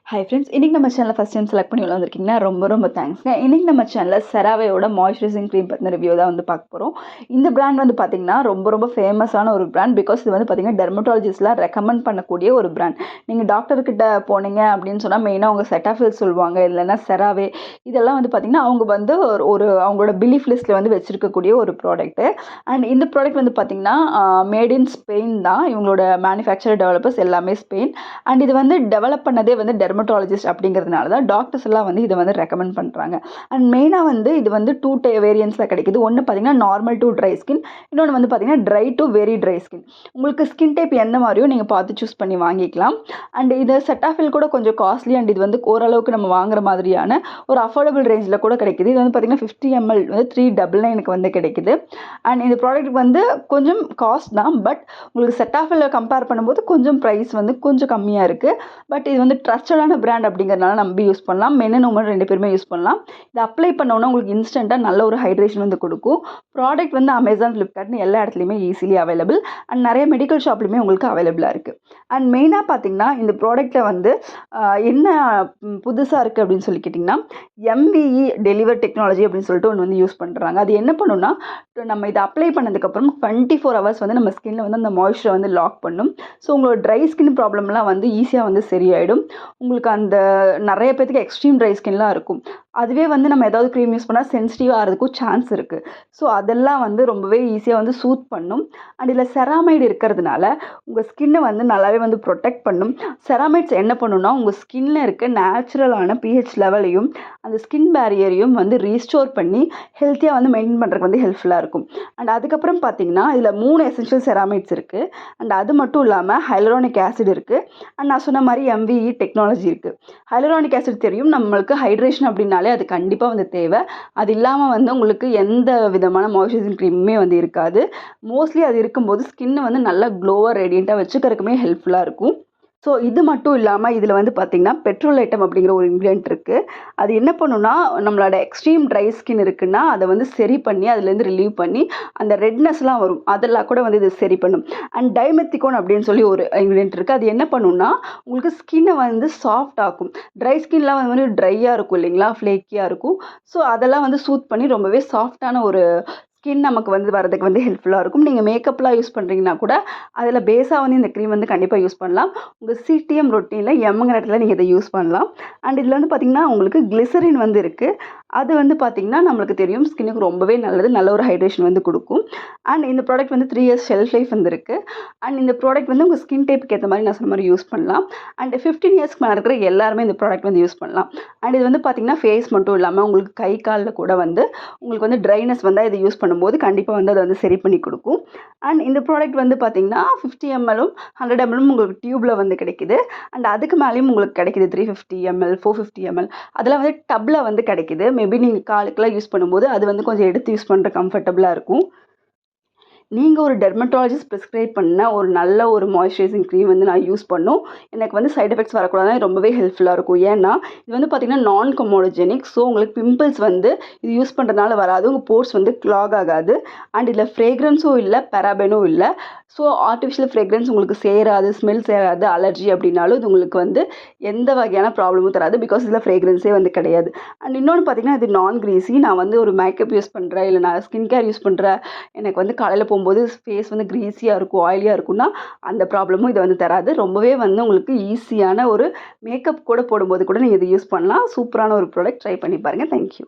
Hi friends, இன்றைக்கி நம்ம சேனலில் ஃபஸ்ட் டைம் செலக்ட் பண்ணி வந்திருக்கீங்கன்னா ரொம்ப தேங்க்ஸ்ங்க. இன்றைக்கி நம்ம சேனலில் செராவேயோட மாய்ஸ்சரைசிங் க்ரீம் பற்றின ரிவ்யூ தான் வந்து பார்க்க போகிறோம். இந்த பிராண்ட் வந்து பார்த்திங்கன்னா ரொம்ப ஃபேமஸான ஒரு பிராண்ட். பிகாஸ் இது வந்து பார்த்திங்கன்னா டெர்மட்டாலஜிஸ்ட்லாம் ரெக்கமெண்ட் பண்ணக்கூடிய ஒரு பிராண்ட். நீங்கள் டாக்டர்கிட்ட போனீங்க அப்படின்னு சொன்னால் மெயினாக அவங்க செட்டாஃபில் சொல்லுவாங்க, இல்லைன்னா செராவே இதெல்லாம் வந்து பார்த்திங்கன்னா அவங்க வந்து ஒரு அவங்களோட பிலீஃப் லிஸ்ட்டில் வந்து வச்சுருக்கக்கூடிய ஒரு ப்ராடக்ட்டு. அண்ட் இந்த ப்ராடக்ட் வந்து பார்த்திங்கன்னா மேட் இன் ஸ்பெயின் தான். இவங்களோட மேனுஃபேக்சர் டெவலப்பர்ஸ் எல்லாமே ஸ்பெயின். அண்ட் இது வந்து டெவலப் பண்ணதே வந்து டெர்மட்டாலஜிஸ்ட் அப்படிங்கிறதுனால தான் டாக்டர்ஸ் எல்லாம் வந்து இதை வந்து ரெக்கமெண்ட் பண்ணுறாங்க. அண்ட் மெயினாக வந்து இது வந்து 2 வேரியன்ட்ஸில் கிடைக்குது. ஒன்று பார்த்தீங்கன்னா நார்மல் டு ட்ரை ஸ்கின், இன்னொன்று வந்து பார்த்தீங்கன்னா try to very dry skin. உங்களுக்கு ஸ்கின் டைப் எந்த மாதிரியோ நீங்கள் பார்த்து சூஸ் பண்ணி வாங்கிக்கலாம். அண்ட் இது செட்டாஃபில் கூட கொஞ்சம் காஸ்ட்லி. அண்ட் இது வந்து ஓரளவுக்கு நம்ம வாங்குற மாதிரியான ஒரு அஃபோர்டபுள் ரேஞ்சில் கூட கிடைக்குது. இது வந்து பார்த்தீங்கன்னா 50 ml வந்து 399 வந்து கிடைக்குது. அண்ட் இந்த ப்ராடக்ட் வந்து கொஞ்சம் காஸ்ட் தான், பட் உங்களுக்கு செட்டாஃபில் கம்பேர் பண்ணும்போது கொஞ்சம் ப்ரைஸ் வந்து கொஞ்சம் கம்மியாக இருக்குது. பட் இது வந்து ட்ரஸ்டடான பிராண்ட் அப்படிங்கிறதுனால நம்பி யூஸ் பண்ணலாம். மென் அண்ட் உமன் 2 பேருமே யூஸ் பண்ணலாம். இதை அப்ளை பண்ணோன்னா உங்களுக்கு இன்ஸ்டண்ட்டாக நல்ல ஒரு ஹைட்ரேஷன் வந்து கொடுக்கும். ப்ராடக்ட் வந்து அமேசான், ஃப்ளிப்கார்ட்னு எல்லா இடத்துலையுமே ஈஸிலி அவைலபிள். அண்ட் நிறைய மெடிக்கல் ஷாப்லையுமே உங்களுக்கு அவைலபிளாக இருக்குது. அண்ட் மெயினாக பார்த்தீங்கன்னா இந்த ப்ராடக்ட்டில் வந்து என்ன புதுசாக இருக்குது அப்படின்னு சொல்லி கேட்டிங்கன்னா, MVE டெலிவர் டெக்னாலஜி அப்படின்னு சொல்லிட்டு ஒன்று வந்து யூஸ் பண்ணுறாங்க. அது என்ன பண்ணுன்னா, நம்ம இதை அப்ளை பண்ணதுக்கப்புறம் 24 hours வந்து நம்ம ஸ்கின்னில் வந்து அந்த மாய்ஸ்சரை வந்து லாக் பண்ணும். ஸோ உங்களோட ட்ரை ஸ்கின் ப்ராப்ளம்லாம் வந்து ஈஸியாக வந்து சரியாயிடும். உங்களுக்கு அந்த நிறைய பேத்துக்கு எக்ஸ்ட்ரீம் ட்ரை ஸ்கின்லாம் இருக்கும். அதுவே வந்து நம்ம ஏதாவது க்ரீம் யூஸ் பண்ணால் சென்சிட்டிவ் ஆகிறதுக்கும் சான்ஸ் இருக்குது. ஸோ அதெல்லாம் வந்து ரொம்பவே ஈஸியாக வந்து சூத் பண்ணும். அண்ட் இதில் செராமைடு இருக்கிறதுனால உங்கள் ஸ்கின்னை வந்து நல்லாவே வந்து ப்ரொடெக்ட் பண்ணும். செராமைட்ஸ் என்ன பண்ணுன்னா, உங்கள் ஸ்கின்னில் இருக்க நேச்சுரலான pH லெவலையும் அந்த ஸ்கின் பேரியரையும் வந்து ரீஸ்டோர் பண்ணி ஹெல்த்தியாக வந்து மெயின்டைன் பண்ணுறதுக்கு வந்து ஹெல்ப்ஃபுல்லாக இருக்கும். அண்ட் அதுக்கப்புறம் பார்த்தீங்கன்னா இதில் 3 எசென்ஷியல் செராமைட்ஸ் இருக்குது. அண்ட் அது மட்டும் இல்லாமல் ஹைலரானிக் ஆசிட் இருக்குது. அண்ட் நான் சொன்ன மாதிரி MVE டெக்னாலஜி இருக்குது. ஹைலரானிக் ஆசிட் தெரியும், நம்மளுக்கு ஹைட்ரேஷன் அப்படின்னாலே அது கண்டிப்பாக வந்து தேவை. அது இல்லாமல் வந்து உங்களுக்கு எந்த விதமான மாய்ஸ்சரைசிங் க்ரீமுமே வந்து இருக்காது. மோஸ்ட்லி அது இருக்கும்போது ஸ்கின்னை வந்து நல்லா க்ளோவாக ரேடியண்ட்டாக வச்சுக்கிறதுக்குமே ஹெல்ப்ஃபுல்லாக இருக்கும். ஸோ இது மட்டும் இல்லாமல் இதில் வந்து பார்த்திங்கன்னா பெட்ரோலேட்டம் அப்படிங்கிற ஒரு இன்க்ரீடியன்ட் இருக்குது. அது என்ன பண்ணுன்னா, நம்மளோட எக்ஸ்ட்ரீம் ட்ரை ஸ்கின் இருக்குன்னா அதை வந்து சரி பண்ணி அதுலேருந்து ரிலீவ் பண்ணி அந்த ரெட்னஸ்லாம் வரும், அதெல்லாம் கூட வந்து இது சரி பண்ணும். அண்ட் டைமெத்திகோன் அப்படின்னு சொல்லி ஒரு இன்க்ரீடியன்ட் இருக்குது. அது என்ன பண்ணுன்னா, உங்களுக்கு ஸ்கின்னை வந்து சாஃப்ட் ஆக்கும். ட்ரை ஸ்கின்லாம் வந்து ட்ரையாக இருக்கும் இல்லைங்களா, ஃப்ளேக்கியாக இருக்கும். ஸோ அதெல்லாம் வந்து சூத் பண்ணி ரொம்பவே சாஃப்டான ஒரு ஸ்கின் நமக்கு வந்து வரதுக்கு வந்து ஹெல்ப்ஃபுல்லாக இருக்கும். நீங்கள் மேக்கப்லாம் யூஸ் பண்ணுறீங்கன்னா கூட அதில் பேஸாக வந்து இந்த க்ரீம் வந்து கண்டிப்பாக யூஸ் பண்ணலாம். உங்கள் CTM ரொட்டீனில் எம்ங்கிற இடத்துல நீங்கள் இதை யூஸ் பண்ணலாம். அண்ட் இதில் வந்து பார்த்திங்கன்னா உங்களுக்கு கிளிசரின் வந்து இருக்குது. அது வந்து பார்த்திங்கன்னா நம்மளுக்கு தெரியும் ஸ்கின்னுக்கு ரொம்பவே நல்லது, நல்ல ஒரு ஹைட்ரேஷன் வந்து கொடுக்கும். அண்ட் இந்த ப்ராடக்ட் வந்து 3 years ஷெல்ஃப் லைஃப் வந்து இருக்குது. அண்ட் இந்த ப்ராடக்ட் வந்து உங்கள் ஸ்கின் டைப்புக்கு ஏற்ற மாதிரி நான் சொன்ன மாதிரி யூஸ் பண்ணலாம். அண்ட் 15 yearsக்கு மேலே இருக்கிற எல்லாருமே இந்த ப்ராடக்ட் வந்து யூஸ் பண்ணலாம். அண்ட் இது வந்து பார்த்திங்கன்னா ஃபேஸ் மட்டும் இல்லாமல் உங்களுக்கு கை காலில் கூட வந்து உங்களுக்கு வந்து ட்ரைனஸ் வந்தால் இதை யூஸ் பண்ணும்போது கண்டிப்பாக வந்து அதை வந்து சரி பண்ணி கொடுக்கும். அண்ட் இந்த ப்ராடக்ட் வந்து பார்த்திங்கன்னா 50 ml 100 ml உங்களுக்கு டியூப்பில் வந்து கிடைக்குது. அண்ட் அதுக்கு மேலேயும் உங்களுக்கு கிடைக்குது 350 ml 450 ml அதெல்லாம் வந்து டப்பில் வந்து கிடைக்குது. மேபி நீங்கள் காலுக்கெல்லாம் யூஸ் பண்ணும்போது அது வந்து கொஞ்சம் எடுத்து யூஸ் பண்ணுற கம்ஃபர்டபுளாக இருக்கும். நீங்கள் ஒரு டெர்மட்டாலஜிஸ்ட் ப்ரிஸ்கிரைப் பண்ண ஒரு நல்ல ஒரு மாய்ஸ்சரைசிங் க்ரீம் வந்து நான் யூஸ் பண்ணோம். எனக்கு வந்து சைட் எஃபெக்ட்ஸ் வரக்கூடாதுன்னா ரொம்பவே ஹெல்ப்ஃபுல்லாக இருக்கும். ஏன்னா இது வந்து பார்த்திங்கன்னா நான் கொமோடோஜெனிக். ஸோ உங்களுக்கு பிம்பிள்ஸ் வந்து இது யூஸ் பண்ணுறதுனால வராது, உங்கள் போர்ஸ் வந்து க்ளாக் ஆகாது. அண்ட் இதில் ஃப்ரேக்ரன்ஸும் இல்லை, பெராபெனும் இல்லை. ஸோ ஆர்டிஃபிஷியல் ஃப்ரேக்ரன்ஸ் உங்களுக்கு சேராது, ஸ்மெல் சேராது. அலர்ஜி அப்படின்னாலும் இது உங்களுக்கு வந்து எந்த வகையான ப்ராப்ளமும் தராது. பிகாஸ் இதில் ஃப்ரேக்ரன்ஸே வந்து கிடையாது. அண்ட் இன்னொன்று பார்த்திங்கன்னா இது நான் க்ரீஸி. நான் வந்து ஒரு மேக்கப் யூஸ் பண்ணுறேன், இல்லை நான் ஸ்கின் கேர் யூஸ் பண்ணுறேன், எனக்கு வந்து காலையில் போகும்போது ஃபேஸ் வந்து க்ரீஸியாக இருக்கும், ஆயிலியாக இருக்கும்னா அந்த ப்ராப்ளமும் இதை வந்து தராது. ரொம்பவே வந்து உங்களுக்கு ஈஸியான ஒரு மேக்கப் கூட போடும்போது கூட நீங்கள் இதை யூஸ் பண்ணலாம். சூப்பரான ஒரு ப்ராடக்ட், ட்ரை பண்ணி பாருங்கள். தேங்க்யூ.